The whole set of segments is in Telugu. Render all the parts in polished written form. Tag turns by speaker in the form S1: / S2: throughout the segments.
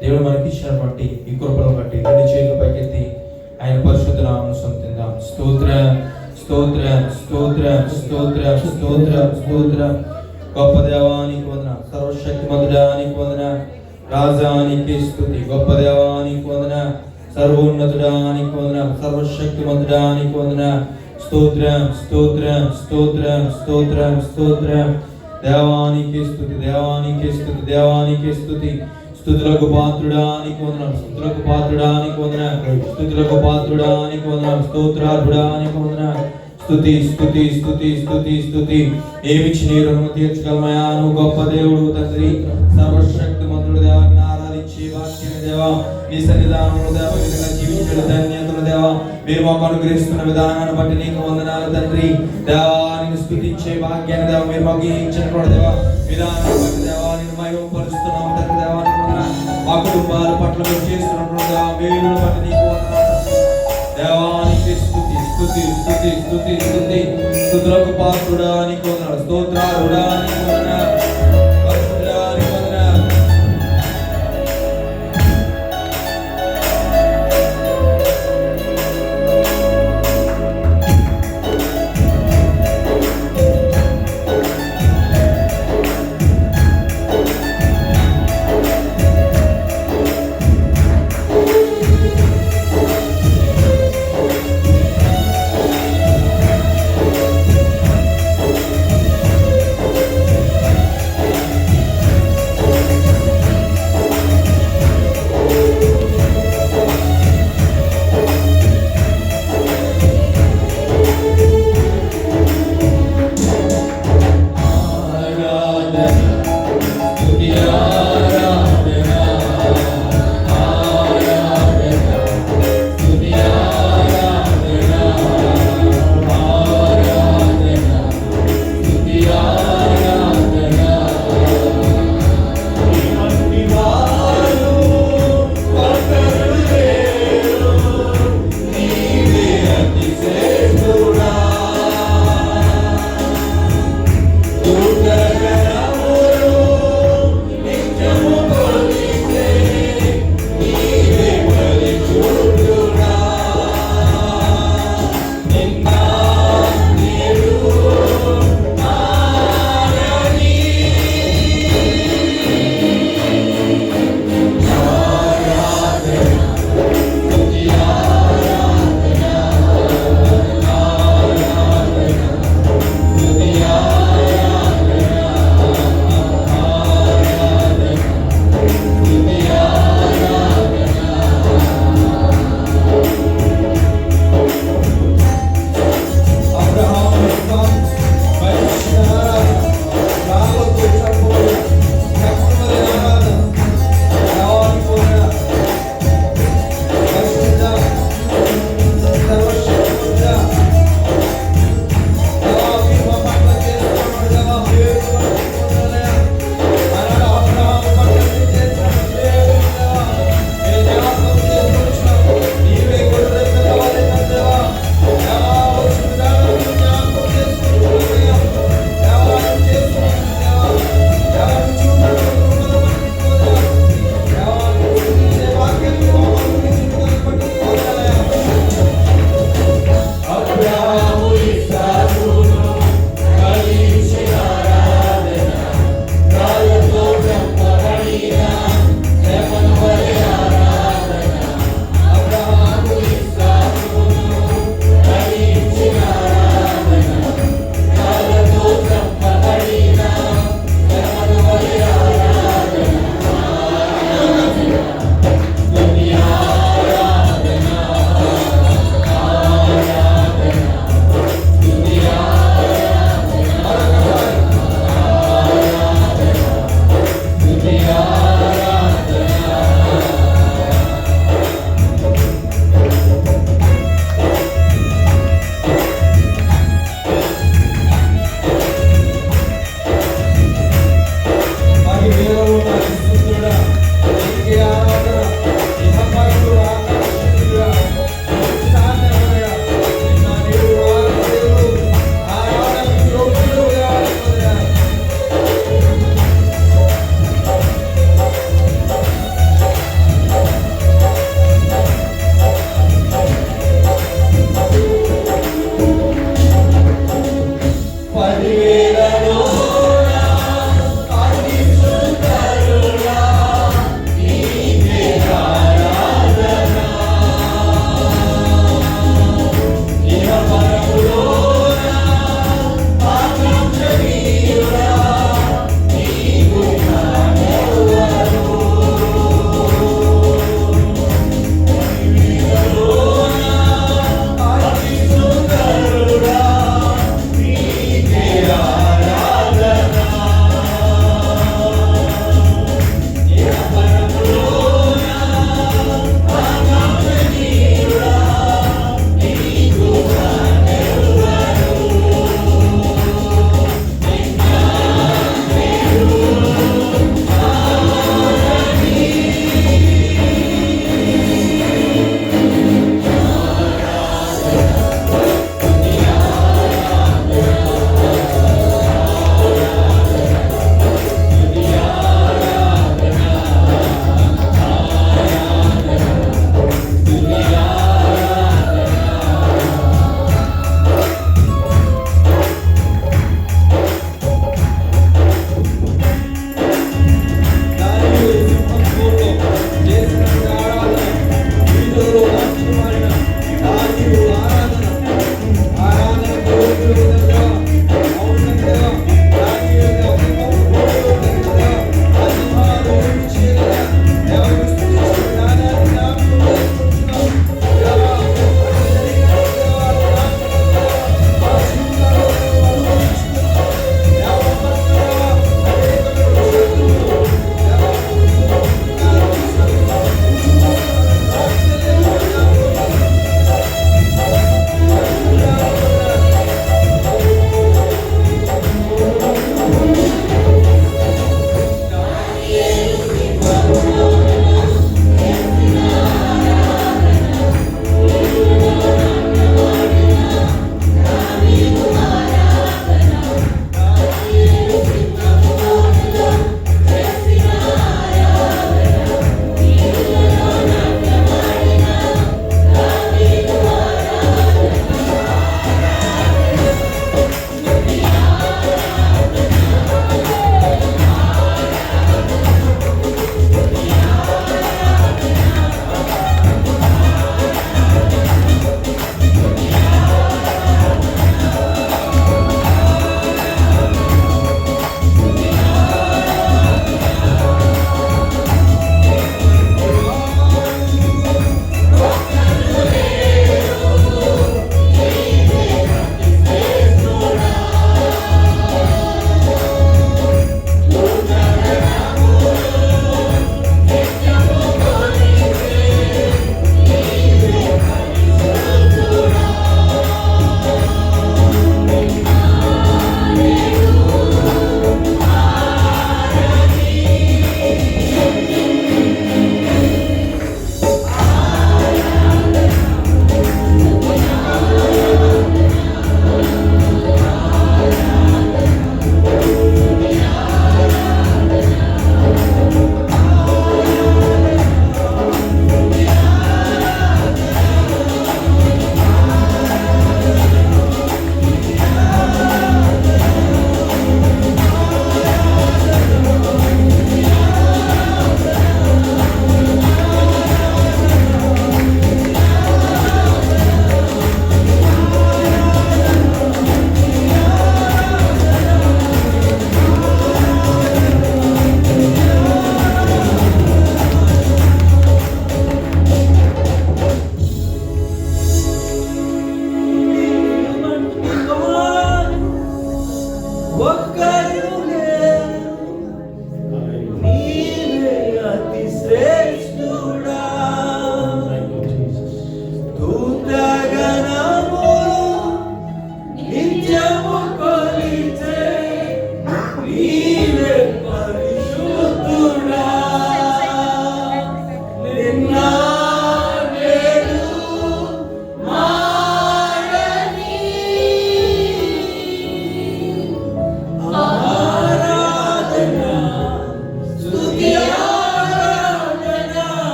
S1: దేవుడు మనకి ఇచ్చినటువంటి ఈ కృపను బట్టి రెండు చేతులు పైకెత్తి ఆయన పరిశుద్ధ నామమును స్తుతిద్దాం. స్తోత్రం స్తోత్రం స్తోత్రం స్తోత్రం స్తోత్రం స్తోత్రం. గొప్ప దేవానికి వందన, సర్వశక్తిమంతుడానికి వందన, రాజానికి స్తుతి. గొప్ప దేవానికి వందన, సర్వోన్నతుడానికి వందన, సర్వశక్తిమంతుడానికి వందన. స్తోత్రం స్తోత్రం స్తోత్రం స్తోత్రం స్తోత్రం. దేవానికి స్తుతి, దేవానికి స్తుతి, దేవానికి స్తుతి. స్తుతులకు పాత్రుడానికి వందనం, స్తుతులకు పాత్రుడానికి వందనం, స్తుతులకు పాత్రుడానికి వందనం, స్తోత్రార్హుడానికి వందనం. స్తుతి స్తుతి స్తుతి స్తుతి స్తుతి. ఏమిచ్చి నీ రుణము తీర్చగలమయా? నువ్వు గొప్ప దేవుడు తండ్రి, సర్వశక్తిమంతుడు దేవాన్ని ఆరాధించి వాక్యమే దేవా నీ సన్నిధానంలో దేవ విధంగా జీవించడం ధన్యతలు దేవా. మీరు మాకు అనుగ్రహిస్తున్న విధానాన్ని బట్టి నీకు వందనాలు తండ్రి. దేవాన్ని స్తుతించే భాగ్యాన్ని దేవ మీరు మాకు ఇచ్చినటువంటి దేవా విధానాన్ని బట్టి దేవా నేను మహిమపరుస్తున్నాము తండ్రి. దేవానికి వందనాలు. మా కుటుంబాల పట్ల మీరు చేస్తున్నటువంటి దేవా మేలును బట్టి నీకు వందనాలు. దేవానికి స్తుతి స్తుతి స్తుతి స్తుతి స్తుతి. స్తుతులకు పాత్రుడానికి వందనాలు, స్తోత్రార్హుడానికి వందనాలు, పరిశుద్ధుడానికి వందనాలు.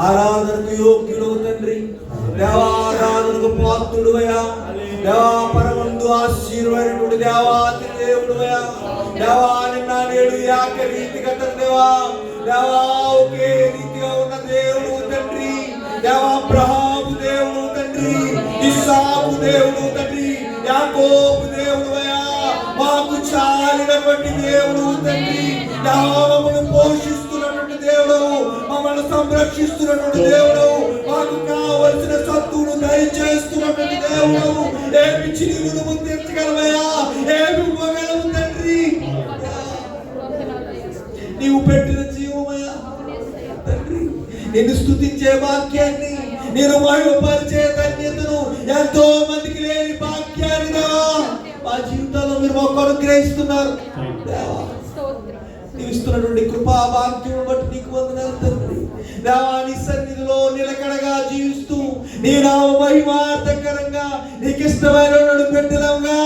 S2: ఆరాధనకు యోగ్యుడు తండ్రి. దేవా ఆరాధనకు పాత్రుడువయ్యా. దేవా పరమందు ఆశీర్వైనటువంటి దేవాతి దేవుడువయ్యా. దేవా నిన్న నేడు ఏకరీతిగా దేవా దేవా ఒకే రీతిగా ఉన్న దేవుడు తండ్రి. దేవా అబ్రహాము దేవుడు తండ్రి, ఇస్సాకు దేవుడు తండ్రి, యాకోబు దేవుడువయ్యా. మాకు చాలినటువంటి దేవుడు తండ్రి. మమ్మల్ని పోషిస్తున్నటువంటి దేవుడు, మమ్మల్ని సంరక్షిస్తున్నటువంటి దేవుడు, మాకు కావలసిన సత్తును దయచేస్తున్నటువంటి దేవుడు. ఏమి చిరును తీర్చగలవయ్యా, ఏమి ఇవ్వగలవు తండ్రి. నీవు పెట్టిన జీవమయ్యా తండ్రి. నిన్ను స్తుతించే వాక్యాన్ని, నేను మహిమపరిచే ధన్యతను ఎంతో మందికి లేని వాక్యాన్ని దేవా మా జీవితాల్లో మీరు మాకు అనుగ్రహిస్తున్నారు. దేవా నీవు ఇస్తున్నటువంటి కృపా వాక్యం బట్టి నీకు వందనాలు తండ్రి. దేవా నీ సన్నిధిలో నిలకడగా జీవిస్తూ నీ నామ మహిమార్థకరంగా నీకు ఇష్టమైన పెట్టినవుగా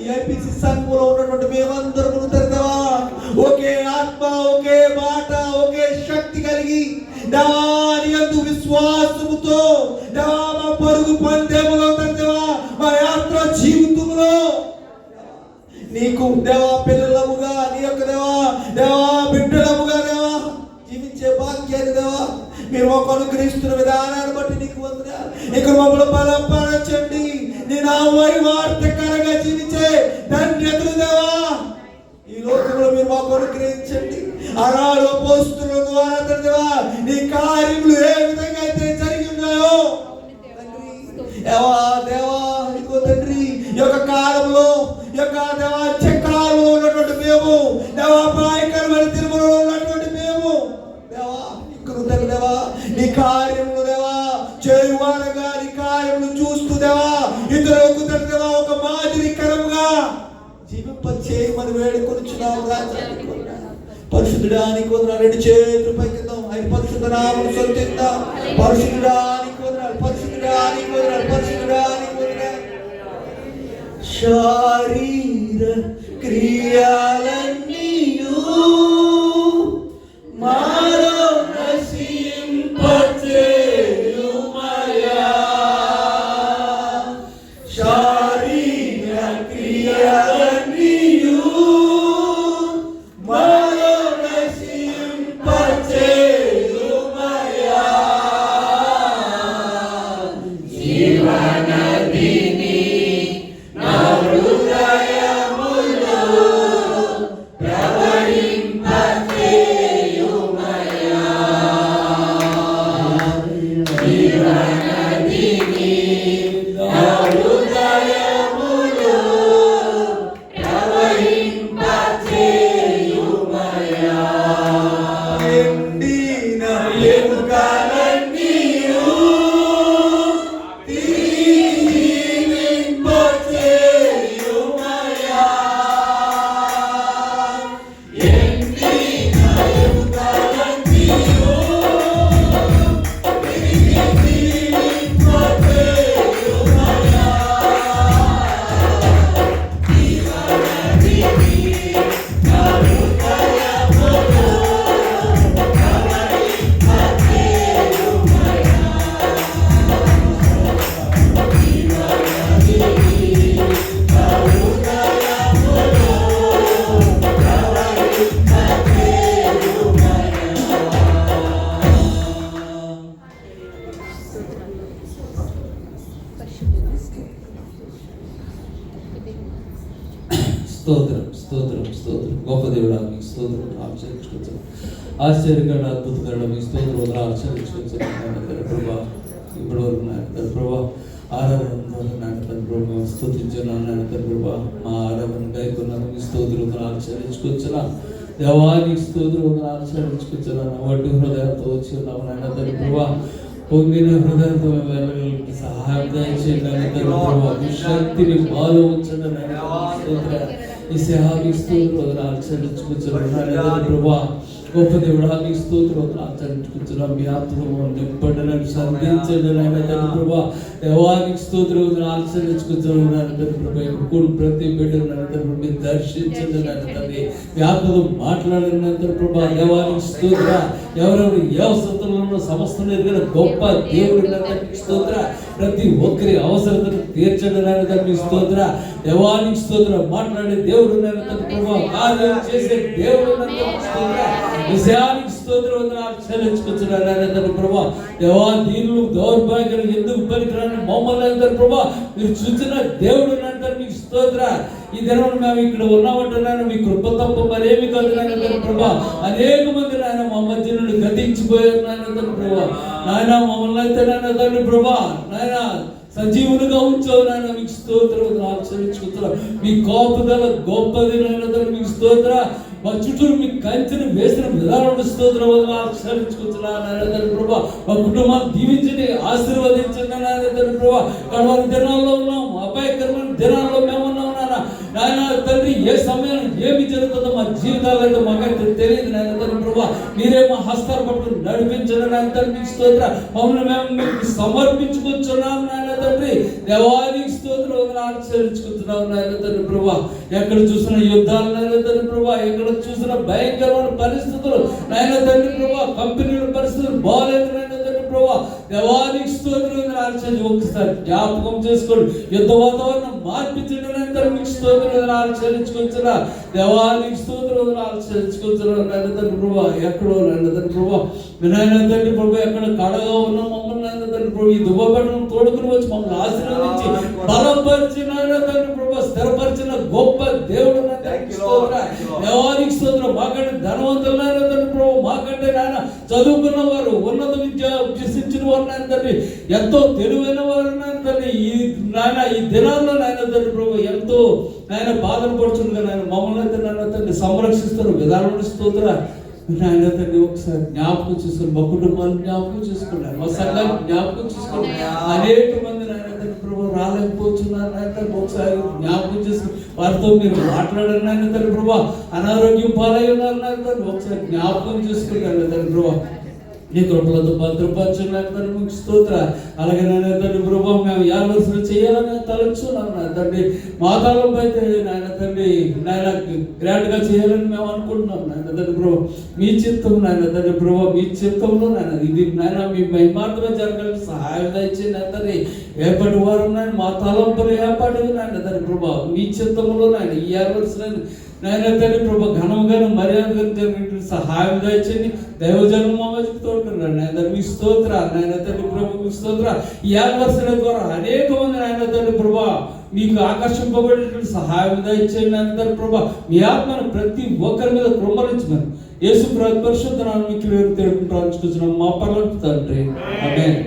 S2: ఈ ఐపీసీ సంఘంలో ఉన్నటువంటి మేమందరము దేవా ఒకే ఆత్మ, ఒకే మాట, ఒకే శక్తి కలిగి దేవా నీ యందు విశ్వాసముతో దేవా మా పరుగు పందెములో దేవా మా యాత్ర జీవితంలో నీకు దేవా పిల్లలముగా, నీ యొక్క దేవా దేవా బిడ్డలముగా దేవా జీవించే భాగ్యాన్ని దేవా మీరు మాకు అనుగ్రహిస్తున్న విధానాన్ని బట్టి నీకు వందనాలు. ఇక్కడ మమ్మల్ని బలపరచండి. నీ నా మహిమార్థకరంగా జీవించే ధన్యతలు దేవా ఈ లోకంలో మీరు మాకు అనుగ్రహించండి. ఆనాడు అపోస్తలుల ద్వారా దేవా నీ కార్యములు ఏ విధంగా అయితే జరిగి ఉన్నాయో దేవా దేవా ఇదిగో తండ్రి ఈ యొక్క కాలంలో ఈ యొక్క దేవా చక్రాలలో ఉన్నటువంటి మేము దేవా ప్రాయకరమైన తిరుమలలో ఉన్నటువంటి మేము దేవా ఇక్కడ దేవా నీ కార్యములు దేవా చేయువారగా నీ కార్యములు చూస్తూ దేవా ఇతరులకు దేవా ఒక మాదిరికరంగా జీవింపచేయమని వేడుకొనుచున్నాము రాజానికి వందనాలు. పరిశుద్ధుడానికి వందనాలు. రెండు చేతులు పైకిద్దాం. ఆయన పరిశుద్ధ నామమును స్తుతిద్దాం. పరిశుద్ధుడానికి వందనాలు, పరిశుద్ధుడానికి వందనాలు, పరిశుద్ధుడానికి వందనాలు. శరీర క్రియలన్నీయు మాలో నశింపచేయుమయా. శరీర క్రియలన్నీయు మాలో నశింపచేయుమయా. జీవనదిని నా హృదయములో ప్రవహింపచేయుమయా. జీవనదిని నా హృదయములో ప్రవహింపచేయుమయా. ఎండిన ఎముకలన్నీయు జీవింపచేయుమయా. ఎండిన ఎముకలన్నీయు జీవింపచేయుమయా. జీవనదిని నా హృదయములో
S3: స్తోత్రం స్తోత్రం స్తోత్రం. గొప్ప దేవుడా మీకు స్తోత్రం ఆచరించుకొచ్చాను. ఆశ్చర్యకరణ అద్భుతకరణ మీ స్తోత్రం ఆచరించుకొచ్చాను. ప్రభా ఇప్పటి వరకు నాయన ప్రభా ఆరాధన ద్వారా నాయన ప్రభు మేము స్తుతించున్నాను. నాయన ప్రభా మా ఆరాధన గైకున్నాను. మీ స్తోత్రం ఆచరించుకొచ్చున్నా. దేవానికి స్తోత్రం ఆచరించుకొచ్చున్నా. వడ్డీ హృదయంతో వచ్చి ఉన్నాము నాయన ప్రభా. పొందిన హృదయంతో మేము వెళ్ళగలిగితే సహాయం దయచేయండి. శక్తిని బాలో ఉంచండి నాయన. ఈ సేహాకి స్తోత్రం ఆచరించుకొచ్చున్నాను ప్రభా. గొప్ప దేవుడా మీ స్తోత్రం ఆచరించుకుంటున్నాం. మీ ఆత్మ నింపండి, సంధించండి నాయన తండ్రి ప్రభా. దేవానికి స్తోత్రం ఆచరించుకుంటున్నాం నాయన తండ్రి ప్రభా. కూడి ప్రతి బిడ్డను నాయన తండ్రి మీరు దర్శించండి నాయన తండ్రి. మీ ఆత్మతో మాట్లాడండి నాయన తండ్రి ప్రభా. దేవానికి స్తోత్ర. ఎవరెవరు ఏ అవసరంలో సమస్యలు ఎదిగిన గొప్ప దేవుడు నాయన తండ్రి స్తోత్ర. ప్రతి ఒక్కరి అవసరతను తీర్చండి నాయన తండ్రి స్తోత్ర. దేవానికి స్తోత్ర. మాట్లాడే దేవుడు నాయన తండ్రి ప్రభా. కార్యం చేసే దేవుడు నాయన తండ్రి స్తోత్ర. విజయానికి స్తోత్రం చెల్లించుకుంటున్నాను నాయన తండ్రి ప్రభా. దేవా దీనులు దౌర్భాగ్యం ఎందుకు పనికిరాని మమ్మల్ని తండ్రి ప్రభా మీరు చూసిన దేవుడు నాయన తండ్రి మీకు స్తోత్ర. ఈ దినం మేము ఇక్కడ ఉన్నామంటున్నాను మీ కృప తప్ప మరేమి కాదు నాయన తండ్రి ప్రభా. అనేక మంది నాయన మా మధ్య నుండి గతించిపోయారు నాయన తండ్రి ప్రభా. నాయన మమ్మల్ని అయితే నాయన తండ్రి ప్రభా నాయన సజీవులుగా ఉంచావు నాయన మీకు స్తోత్రం ఆచరించుకుంటున్నాం. మీ కాపుదల గొప్పది నాయన తండ్రి మీకు స్తోత్ర. మా చుట్టూ మీ కంచెను వేసిన విధానం స్తోత్రం ఆచరించుకుంటున్నాను నాయన తండ్రి ప్రభా. మా కుటుంబాన్ని దీవించండి, ఆశీర్వదించండి నాయన తండ్రి ప్రభా. కడవరి దినాల్లో ఉన్నాం, అపాయకరమైన దినాల్లో మేము ఉన్నాం నాయన తండ్రి. ఏ సమయం ఏమి జరుగుతుందో మా జీవితాలైతే మాకైతే తెలియదు నాయన తండ్రి ప్రభా. మీరే మా హస్తాలు పట్టుకుని నడిపించండి నాయన తండ్రి మీకు స్తోత్ర. మమ్మల్ని మేము మీకు సమర్పించుకుంటున్నాం నాయన తండ్రి. దేవానికి స్తోత్రం ఆచరించుకుంటున్నాం నాయన తండ్రి ప్రభా. ఎక్కడ చూసిన యుద్ధాలు నాయన తండ్రి ప్రభా, ఎక్కడ చూసిన భయంకరమైన పరిస్థితులు నాయన తండ్రి ప్రభా. కంపెనీల పరిస్థితులు బాగాలేదు నాయన తండ్రి ప్రభా. దేవానికి స్తోత్రం ఆచరించి ఒకసారి జ్ఞాపకం చేసుకోండి. యుద్ధ వాతావరణం మార్పించండి నాయన తండ్రి మీకు స్తోత్రం ఆచరించుకుంటున్నా. దేవానికి స్తోత్రం ఆచరించుకుంటున్నాం నాయన తండ్రి ప్రభా. ఎక్కడో నాయన తండ్రి ప్రభా నాయన తండ్రి ప్రభా ఎక్కడ కడగా ఉన్నాం మమ్మల్ని నాయన తండ్రి ప్రభా ఈ దుబ్బబట్టను తోడుకుని వచ్చి మమ్మల్ని ఆశీర్వదించి బలపరిచి నాయన తండ్రి ప్రభా స్థిరపరిచిన గొప్ప దేవుడు దేవానికి స్తోత్రం. మాకంటే ధనవంతులు నాయన తండ్రి ప్రభా, మాకంటే నాయన చదువుకున్న వారు, ఉన్నత విద్య అభ్యసించిన వారు నాయన తండ్రి, ఎంతో తెలివైన వారు నాయన తండ్రి ఈ దినాల్లో నాయన తండ్రి ప్రభా ఎంతో నాయన బాధలు పడుతుంది నాయన మమ్మల్ని అయితే నాయన తండ్రి సంరక్షిస్తారు విధానం స్తోత్ర నాయన తండ్రి. ఒకసారి జ్ఞాపకం చేసుకోండి, మా కుటుంబాన్ని జ్ఞాపకం చేసుకోండి, మా సంఘాన్ని జ్ఞాపకం చేసుకోండి. అనేక మంది నాయన తండ్రి ప్రభు రాలేకపోతున్నారు నాయన తండ్రి. ఒకసారి జ్ఞాపకం చేసుకుని వారితో మీరు మాట్లాడారు నాయన తండ్రి ప్రభా. అనారోగ్యం పాలై ఉన్నారు నాయన తండ్రి. ఒకసారి జ్ఞాపకం చేసుకోండి నాయన తండ్రి ప్రభా. నీ కృపలతో భద్రపరచండి నాయన తండ్రి మీకు స్తోత్ర. అలాగే నాయన తండ్రి ప్రభా మేము యావలసిన చేయాలని తలంచున్నాం నాయన తండ్రి. మా తలంపు అయితే నాయన తండ్రి నాయన గ్రాండ్ గా చేయాలని మేము అనుకుంటున్నాం నాయన తండ్రి ప్రభా. మీ చిత్తం నాయన తండ్రి ప్రభా, మీ చిత్తంలో నాయన ఇది నాయన మీ మహిమార్థమే జరగాలని సహాయం దయచేయండి నాయన తండ్రి. ఏపటి వారం నాయన మా తలంపులు ఏపాటివి నాయన తండ్రి ప్రభా. మీ చిత్తంలో నాయన ఈ యావలసిన నాయన తండ్రి ప్రభా ఘనంగాను మర్యాదగా జరిగిన సహాయం దయచేయండి. దైవజనం మా మధ్యకు తోడుకున్నాడు నాయన తండ్రి మీ స్తోత్ర. నాయన తండ్రి ప్రభు మీ స్తోత్ర. ఈ యావలసిన ద్వారా అనేక మంది నాయన తండ్రి ప్రభా మీకు ఆకర్షింపబడేటువంటి సహాయం దయచేయండి నాయన తండ్రి ప్రభా. మీ ఆత్మను ప్రతి ఒక్కరి మీద కృమ్మరించమని యేసు పరిశుద్ధ నామములో మీకు తెలుపుకుంటూ మా పరలోకపు తండ్రి ఆమేన్.